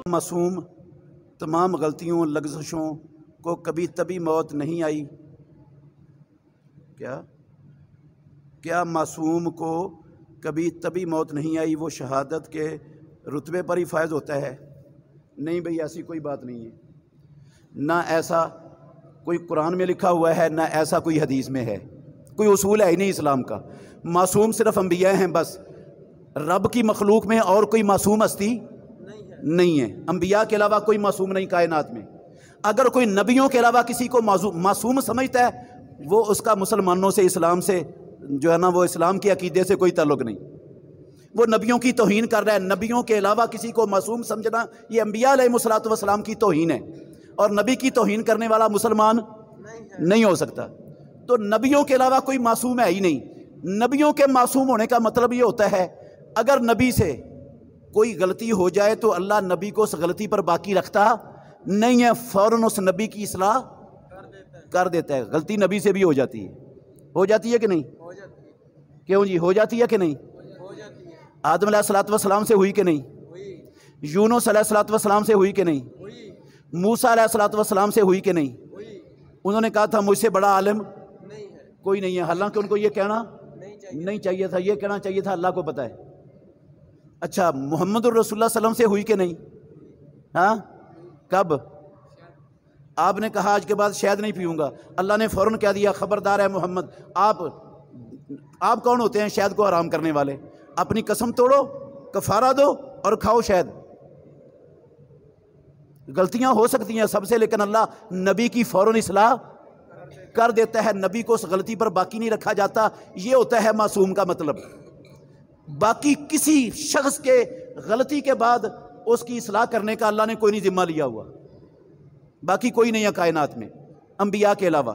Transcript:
मासूम तमाम गलतियों लग़ज़शों को कभी तभी मौत नहीं आई। क्या मासूम को कभी तभी मौत नहीं आई, वो शहादत के रुतबे पर ही फायज होता है? नहीं भाई, ऐसी कोई बात नहीं है। ना ऐसा कोई कुरान में लिखा हुआ है, ना ऐसा कोई हदीस में है। कोई उसूल है ही नहीं इस्लाम का। मासूम सिर्फ अंबिया हैं बस। रब की मखलूक में और कोई मासूम हस्ती नहीं है। अंबिया के अलावा कोई मासूम नहीं कायनात में। अगर कोई नबियों के अलावा किसी को मासूम समझता है, वो उसका मुसलमानों से, इस्लाम से जो है ना, वो इस्लाम के अकीदे से कोई ताल्लुक़ नहीं। वो नबियों की तौहीन कर रहा है। नबियों के अलावा किसी को मासूम समझना ये अंबिया अलैहिमुस्सलातु वस्सलाम की तौहीन है, और नबी की तौहीन करने वाला मुसलमान नहीं हो सकता। तो नबियों के अलावा कोई मासूम है ही नहीं। नबियों के मासूम होने का मतलब ये होता है, अगर नबी से कोई गलती हो जाए तो अल्लाह नबी को उस गलती पर बाकी रखता नहीं है, फ़ौरन उस नबी की इस्लाह कर देता है। गलती नबी से भी हो जाती है कि नहीं? हो जाती है। क्यों जी, हो जाती है कि नहीं? हो जाती है। आदम अलैहिस्सलातु वस्सलाम से हुई कि नहीं? हुई। यूनुस अलैहिस्सलातु वस्सलाम से हुई कि नहीं? हुई। मूसा अलैहिस्सलातु वस्सलाम से हुई कि नहीं? हुई। उन्होंने कहा था मुझसे बड़ा आलिम नहीं है, कोई नहीं है। हालांकि उनको ये कहना नहीं चाहिए था, ये कहना चाहिए था अल्लाह को पता है। अच्छा, मुहम्मदुर रसूलुल्लाह सल्लल्लाहु अलैहि वसल्लम से हुई कि नहीं? हाँ, कब? आपने कहा आज के बाद शहद नहीं पीऊंगा, अल्लाह ने फ़ौरन कह दिया खबरदार है मोहम्मद, आप कौन होते हैं शहद को हराम करने वाले? अपनी कसम तोड़ो, कफारा दो और खाओ शहद। गलतियां हो सकती हैं सबसे, लेकिन अल्लाह नबी की फ़ौरन इस्लाह कर देता है। नबी को उस गलती पर बाकी नहीं रखा जाता। ये होता है मासूम का मतलब। बाकी किसी शख्स के गलती के बाद उसकी इस्लाह करने का अल्लाह ने कोई नहीं जिम्मा लिया हुआ। बाकी कोई नहीं है कायनात में अंबिया के अलावा।